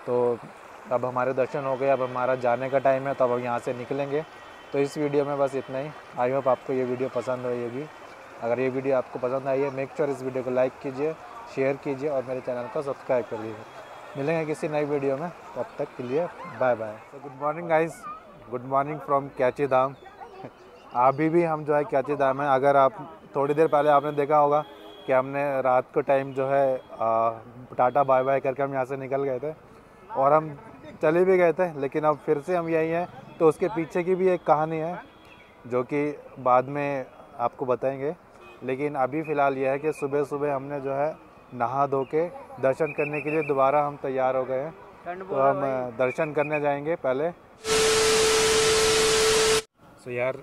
तो अब हमारे दर्शन हो गए, अब हमारा जाने का टाइम है, तो अब हम यहाँ से निकलेंगे। तो इस वीडियो में बस इतना ही। आई होप आपको ये वीडियो पसंद आई होगी। अगर ये वीडियो आपको पसंद आई है, मेक श्योर इस वीडियो को लाइक कीजिए, शेयर कीजिए और मेरे चैनल को सब्सक्राइब कर लीजिए। मिलेंगे किसी नई वीडियो में, तब तक के लिए बाय बाय। तो good morning guys, good morning from Kainchi Dham. अभी भी हम जो है कैची धाम है। अगर आप थोड़ी देर पहले आपने देखा होगा कि हमने रात को टाइम जो है टाटा बाय बाय करके हम यहाँ से निकल गए थे और हम चले भी गए थे, लेकिन अब फिर से हम यही हैं। तो उसके पीछे की भी एक कहानी है जो कि बाद में आपको बताएंगे। लेकिन अभी फ़िलहाल यह है कि सुबह सुबह हमने जो है नहा धो के दर्शन करने के लिए दोबारा हम तैयार हो गए हैं। तो हम दर्शन करने जाएंगे पहले। सो यार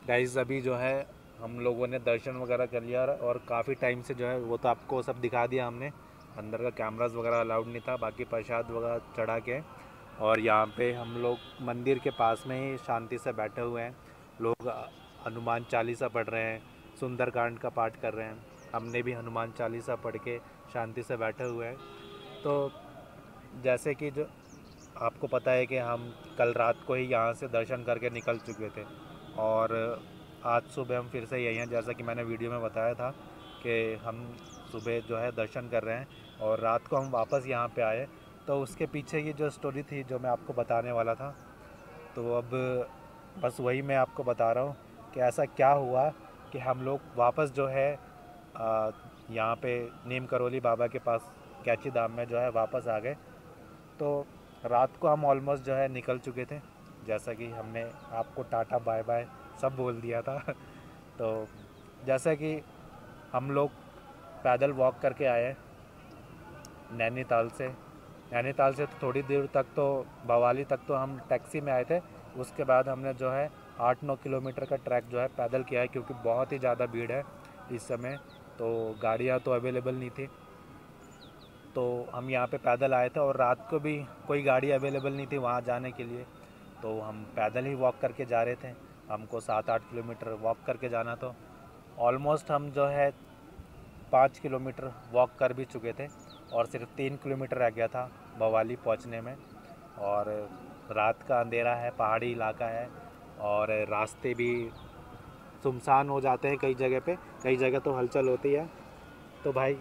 गाइस, अभी जो है हम लोगों ने दर्शन वगैरह कर लिया और काफ़ी टाइम से जो है वो तो आपको सब दिखा दिया हमने। अंदर का कैमरास वगैरह अलाउड नहीं था, बाकी प्रसाद वगैरह चढ़ा के। और यहाँ पे हम लोग मंदिर के पास में ही शांति से बैठे हुए हैं। लोग हनुमान चालीसा पढ़ रहे हैं, सुंदरकांड का पाठ कर रहे हैं। हमने भी हनुमान चालीसा पढ़ के शांति से बैठे हुए हैं। तो जैसे कि जो आपको पता है कि हम कल रात को ही यहाँ से दर्शन करके निकल चुके थे और आज सुबह हम फिर से यही हैं। जैसा कि मैंने वीडियो में बताया था कि हम सुबह जो है दर्शन कर रहे हैं और रात को हम वापस यहाँ पे आए। तो उसके पीछे की जो स्टोरी थी जो मैं आपको बताने वाला था, तो अब बस वही मैं आपको बता रहा हूँ कि ऐसा क्या हुआ कि हम लोग वापस जो है यहाँ पे नीम करौली बाबा के पास कैची धाम में जो है वापस आ गए। तो रात को हम ऑलमोस्ट जो है निकल चुके थे, जैसा कि हमने आपको टाटा बाय बाय सब बोल दिया था। तो जैसा कि हम लोग पैदल वॉक करके आए नैनीताल से तो थोड़ी देर तक तो भवाली तक तो हम टैक्सी में आए थे। उसके बाद हमने जो है 8-9 किलोमीटर का ट्रैक जो है पैदल किया है, क्योंकि बहुत ही ज़्यादा भीड़ है इस समय। तो गाड़ियाँ तो अवेलेबल नहीं थी, तो हम यहाँ पे पैदल आए थे और रात को भी कोई गाड़ी अवेलेबल नहीं थी वहाँ जाने के लिए। तो हम पैदल ही वॉक करके जा रहे थे। हमको 7-8 किलोमीटर वॉक करके जाना। तो ऑलमोस्ट हम जो है 5 किलोमीटर वॉक कर भी चुके थे और सिर्फ 3 किलोमीटर रह गया था भवाली पहुँचने में। और रात का अंधेरा है, पहाड़ी इलाका है और रास्ते भी सुनसान हो जाते हैं कई जगह पे, कई जगह तो हलचल होती है। तो भाई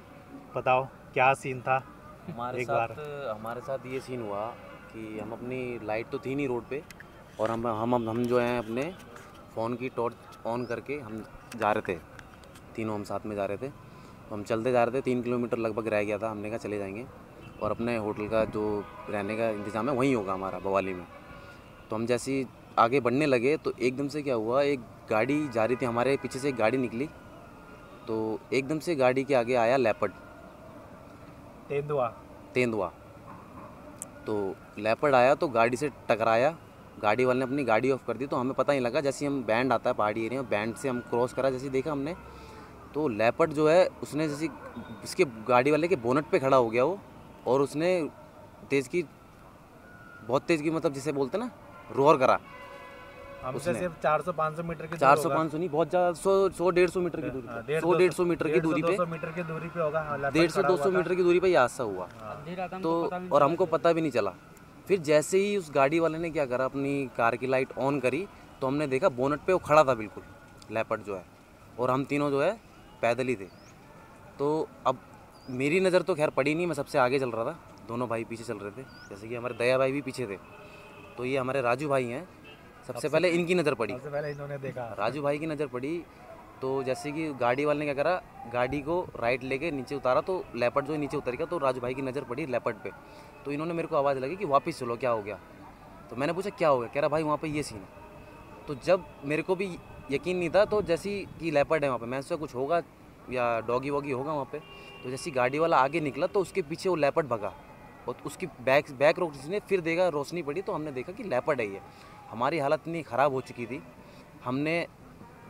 बताओ क्या सीन था हमारे साथ ये सीन हुआ कि हम अपनी लाइट तो थी नहीं रोड पे और हम जो हैं अपने फ़ोन की टॉर्च ऑन करके हम जा रहे थे। तीनों हम साथ में जा रहे थे। तो हम चलते जा रहे थे, 3 किलोमीटर लगभग रह गया था। हमने कहा चले जाएंगे और अपने होटल का जो रहने का इंतज़ाम है वहीं होगा हमारा भवाली में। तो हम जैसे ही आगे बढ़ने लगे तो एकदम से क्या हुआ, एक गाड़ी जा रही थी, हमारे पीछे से एक गाड़ी निकली। तो एकदम से गाड़ी के आगे आया लेपर्ड, तेंदुआ। तो लेपर्ड आया तो गाड़ी से टकराया। गाड़ी वाले ने अपनी गाड़ी ऑफ कर दी, तो हमें पता नहीं लगा। जैसे हम बैंड आता है पहाड़ी एरिया में, बैंड से हम क्रॉस करा, जैसे देखा हमने तो लेपर्ड जो है उसने जैसे इसके गाड़ी वाले के बोनट पे खड़ा हो गया वो, और उसने बहुत तेज़ की मतलब जिसे बोलते ना, रोर करा। हमसे सिर्फ 400-500 मीटर की 400-500 नहीं, बहुत ज़्यादा, 100-150 मीटर की दूरी, 100-150 मीटर की दूरी पे, 200 मीटर की दूरी पे होगा। 150-200 मीटर की दूरी पे ये हादसा हुआ। तो और हमको पता भी नहीं चला। फिर जैसे ही उस गाड़ी वाले ने क्या करा, अपनी कार की लाइट ऑन करी, तो हमने देखा बोनट पे वो खड़ा था बिल्कुल लेपर्ड जो है, और हम तीनों जो है पैदल ही थे। तो अब मेरी नज़र तो खैर पड़ी नहीं, मैं सबसे आगे चल रहा था, दोनों भाई पीछे चल रहे थे, जैसे कि हमारे दया भाई भी पीछे थे। तो ये हमारे राजू भाई हैं, सबसे पहले इनकी नज़र पड़ी, सबसे पहले इन्होंने देखा, राजू भाई की नज़र पड़ी। तो जैसे कि गाड़ी वाले ने क्या करा, गाड़ी को राइट लेके नीचे उतारा, तो लेपर्ड जो नीचे उतर गया। तो राजू भाई की नज़र पड़ी लेपर्ड पे, तो इन्होंने मेरे को आवाज़ लगी कि वापस चलो, क्या हो गया। तो मैंने पूछा क्या हो गया, कह रहा भाई वहाँ पे ये सीन है। तो जब मेरे को भी यकीन नहीं था, तो जैसे कि लेपर्ड है वहाँ पे, मैं सोचा कुछ होगा या डॉगी वॉगी होगा वहाँ पे। तो जैसे गाड़ी वाला आगे निकला तो उसके पीछे वो लेपर्ड भगा, और उसकी बैक रोशनी ने फिर देखा, रोशनी पड़ी तो हमने देखा कि लेपर्ड है ये। हमारी हालत इतनी ख़राब हो चुकी थी, हमने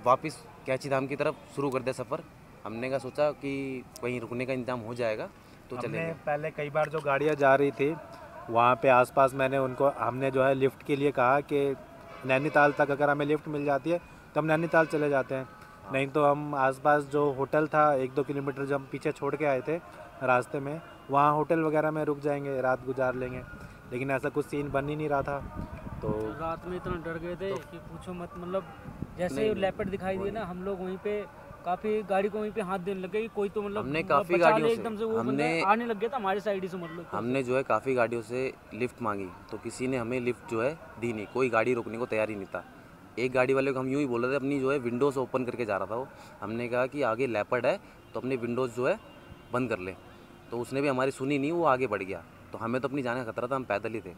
वापस कैची धाम की तरफ शुरू कर दिया सफ़र। हमने का सोचा कि कहीं रुकने का इंतजाम हो जाएगा तो चलेंगे। पहले कई बार जो गाड़ियाँ जा रही थी वहाँ पे आसपास हमने जो है लिफ्ट के लिए कहा कि नैनीताल तक अगर हमें लिफ्ट मिल जाती है तो हम नैनीताल चले जाते हैं। नहीं तो हम आसपास जो होटल था 1-2 किलोमीटर जो हम पीछे छोड़ के आए थे रास्ते में, वहाँ होटल वगैरह में रुक जाएंगे, रात गुजार लेंगे, लेकिन ऐसा कुछ सीन बन ही नहीं रहा था। तो रात में इतना डर गए थे तो कि पूछो मत। मतलब जैसे नहीं, लेपर्ड दिखाई दिए ना, हम लोग वहीं पे काफ़ी गाड़ी को वहीं पे हाथ देने लगे कि कोई तो मतलब हमने काफ़ी बचा गाड़ियों ले से एकदम से। वो बंदा हमने आने लग गया था हमारी साइड ही से, मतलब तो हमने जो है काफ़ी गाड़ियों से लिफ्ट मांगी, तो किसी ने हमें लिफ्ट जो है दी नहीं, कोई गाड़ी रोकने को तैयार ही नहीं था। एक गाड़ी वाले को हम यूँ ही बोल रहे थे, अपनी जो है विंडोज़ ओपन करके जा रहा था वो। हमने कहा कि आगे लेपर्ड है तो अपनी विंडोज़ जो है बंद कर ले, तो उसने भी हमारी सुनी नहीं, वो आगे बढ़ गया। तो हमें तो अपनी जान का खतरा था, हम पैदल ही थे।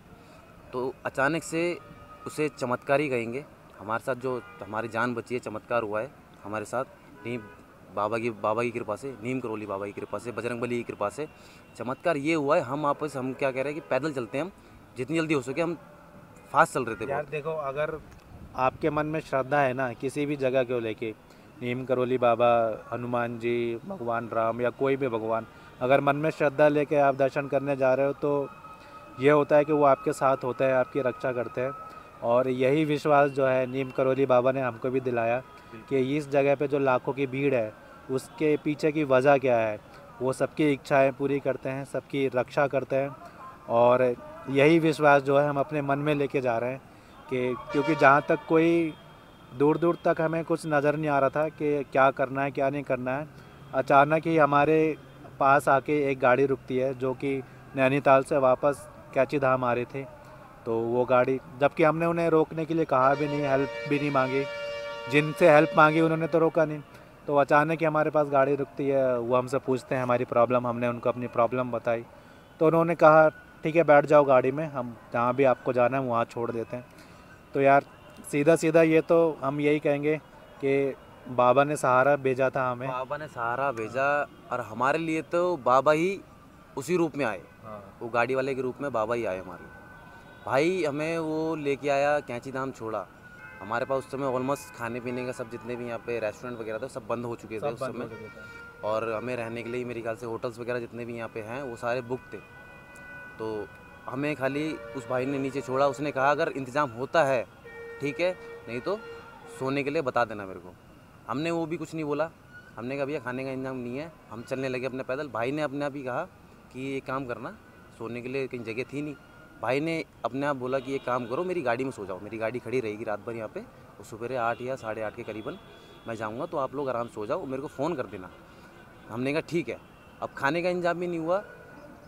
तो अचानक से उसे चमत्कार ही कहेंगे, हमारे साथ जो हमारी जान बची है, चमत्कार हुआ है हमारे साथ। नीम बाबा की कृपा से, नीम करोली बाबा की कृपा से, बजरंगबली की कृपा से चमत्कार ये हुआ है। हम क्या कह रहे हैं कि पैदल चलते हैं, हम जितनी जल्दी हो सके, हम फास्ट चल रहे थे यार बहुत। देखो, अगर आपके मन में श्रद्धा है ना किसी भी जगह को लेके, नीम करोली बाबा, हनुमान जी, भगवान राम या कोई भी भगवान, अगर मन में श्रद्धा लेके आप दर्शन करने जा रहे हो तो ये होता है कि वो आपके साथ होते हैं, आपकी रक्षा करते हैं। और यही विश्वास जो है नीम करोली बाबा ने हमको भी दिलाया कि इस जगह पे जो लाखों की भीड़ है उसके पीछे की वजह क्या है। वो सबकी इच्छाएं पूरी करते हैं, सबकी रक्षा करते हैं। और यही विश्वास जो है हम अपने मन में लेके जा रहे हैं कि क्योंकि जहाँ तक कोई दूर दूर तक हमें कुछ नज़र नहीं आ रहा था कि क्या करना है क्या नहीं करना है, अचानक ही हमारे पास आके एक गाड़ी रुकती है जो कि नैनीताल से वापस कैची धाम आ रहे थे। तो वो गाड़ी, जबकि हमने उन्हें रोकने के लिए कहा भी नहीं, हेल्प भी नहीं मांगी, जिनसे हेल्प मांगी उन्होंने तो रोका नहीं। तो अचानक ही हमारे पास गाड़ी रुकती है, वो हमसे पूछते हैं हमारी प्रॉब्लम, हमने उनको अपनी प्रॉब्लम बताई। तो उन्होंने कहा ठीक है बैठ जाओ गाड़ी में, हम जहाँ भी आपको जाना है वहाँ छोड़ देते हैं। तो यार सीधा सीधा ये तो हम यही कहेंगे कि बाबा ने सहारा भेजा था हमें। बाबा ने सहारा भेजा, और हमारे लिए तो बाबा ही उसी रूप में आए, हाँ वो गाड़ी वाले के रूप में बाबा ही आए हमारे। भाई हमें वो लेके आया, कैंची धाम छोड़ा। हमारे पास उस समय ऑलमोस्ट खाने पीने का सब, जितने भी यहाँ पे रेस्टोरेंट वगैरह थे सब बंद हो चुके थे सब उस बंद हो समय। चुके थे। और हमें रहने के लिए मेरे ख्याल से होटल्स वगैरह जितने भी यहाँ पे हैं वो सारे बुक थे। तो हमें खाली उस भाई ने नीचे छोड़ा, उसने कहा अगर इंतज़ाम होता है ठीक है, नहीं तो सोने के लिए बता देना मेरे को। हमने वो भी कुछ नहीं बोला, हमने कहा भैया खाने का इंतजाम नहीं है, हम चलने लगे अपने पैदल। भाई ने अपने आप ही कहा कि एक काम करना, सोने के लिए कहीं जगह थी नहीं। भाई ने अपने आप बोला कि एक काम करो, मेरी गाड़ी में सो जाओ, मेरी गाड़ी खड़ी रहेगी रात भर यहाँ पे, और सुबह 8 या 8:30 के करीबन मैं जाऊँगा, तो आप लोग आराम से सो जाओ, मेरे को फ़ोन कर देना। हमने कहा ठीक है। अब खाने का इंतजाम भी नहीं हुआ।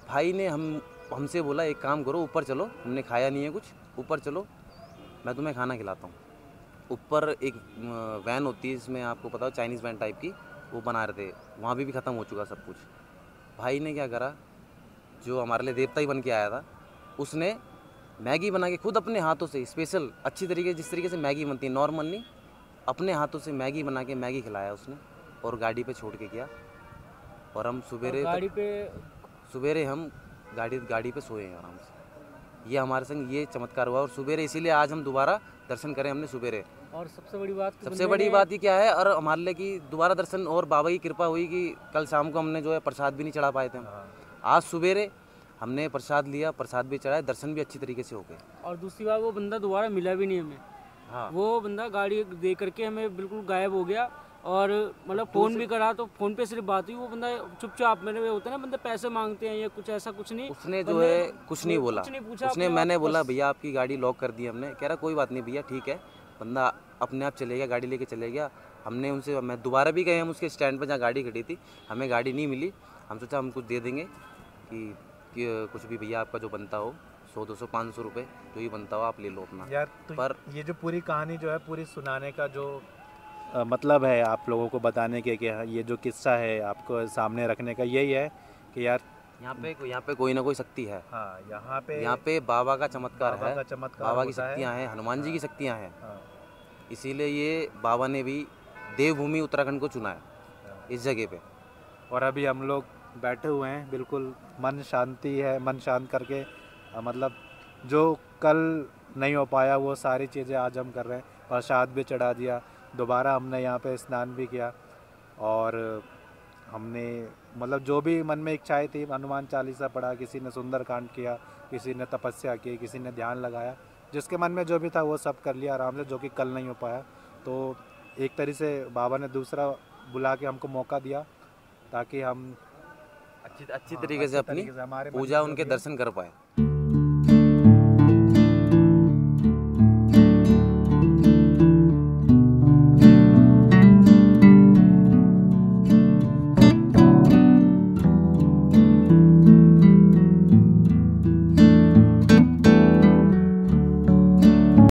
भाई ने हमसे बोला एक काम करो, ऊपर चलो, हमने खाया नहीं है कुछ, ऊपर चलो मैं तुम्हें खाना खिलाता हूँ। ऊपर एक वैन होती है, इसमें आपको पता हो चाइनीज़ वैन टाइप की, वो बना रहे थे, वहाँ भी ख़त्म हो चुका सब कुछ। भाई ने क्या करा, जो हमारे लिए देवता ही बन के आया था, उसने मैगी बना के खुद अपने हाथों से, स्पेशल अच्छी तरीके, जिस तरीके से मैगी बनती है नॉर्मल नहीं, अपने हाथों से मैगी बना के मैगी खिलाया उसने, और गाड़ी पे छोड़ के गया। और हम और गाड़ी पे सवेरे हम गाड़ी पे सोए हैं आराम से। ये हमारे संग ये चमत्कार हुआ, और सवेरे इसीलिए आज हम दोबारा दर्शन करें हमने सवेरे। और सबसे बड़ी बात कि सबसे बंदे बड़ी ने बात ये क्या है, और हमारे लिए कि दोबारा दर्शन, और बाबा की कृपा हुई कि कल शाम को हमने जो है प्रसाद भी नहीं चढ़ा पाए थे हम। आज सवेरे हमने प्रसाद लिया, प्रसाद भी चढ़ाया, दर्शन भी अच्छी तरीके से हो गए। और दूसरी बात, वो बंदा दोबारा मिला भी नहीं हमें। हाँ, वो बंदा गाड़ी दे करके हमें बिल्कुल गायब हो गया। और मतलब फ़ोन भी करा तो फ़ोन पे सिर्फ बात हुई, वो बंदा चुपचाप, मेरे होता है ना बंदे पैसे मांगते हैं या कुछ ऐसा कुछ नहीं, उसने जो बंदे है कुछ नहीं बोला। कुछ नहीं पूछा उसने, अपने मैंने आप, बोला बस। भैया आपकी गाड़ी लॉक कर दी हमने, कह रहा कोई बात नहीं भैया ठीक है। बंदा अपने आप चले गया, गाड़ी लेके चले गया। हमने उनसे, मैं दोबारा भी गए हम उसके स्टैंड पर जहाँ गाड़ी खड़ी थी, हमें गाड़ी नहीं मिली। हम सोचा हम कुछ दे देंगे कि कुछ भी भैया आपका जो बनता हो, 100, 200, 500 रुपये जो ही बनता हो आप ले लो अपना। यार तो पर ये जो पूरी कहानी जो है पूरी सुनाने का जो मतलब है आप लोगों को बताने के कि हाँ, ये जो किस्सा है आपको सामने रखने का यही है कि यार यहाँ पे कोई ना कोई शक्ति है। हाँ यहाँ पे बाबा का चमत्कार बाबा है, का चमत्कार बाबा की होता है। शक्तियाँ हैं, हनुमान जी की शक्तियाँ हैं। हाँ, इसीलिए ये बाबा ने भी देवभूमि उत्तराखंड को चुना है हाँ। इस जगह पे। और अभी हम लोग बैठे हुए हैं, बिल्कुल मन शांति है, मन शांत करके मतलब जो कल नहीं हो पाया वो सारी चीज़ें आज हम कर रहे हैं। प्रसाद भी चढ़ा दिया, दोबारा हमने यहाँ पे स्नान भी किया, और हमने मतलब जो भी मन में इच्छाएं थी, हनुमान चालीसा पढ़ा, किसी ने सुंदरकांड किया, किसी ने तपस्या की, किसी ने ध्यान लगाया, जिसके मन में जो भी था वो सब कर लिया आराम से, जो कि कल नहीं हो पाया। तो एक तरह से बाबा ने दूसरा बुला के हमको मौका दिया ताकि हम अच्छी तरीके से अपनी हमारे पूजा उनके दर्शन कर पाए।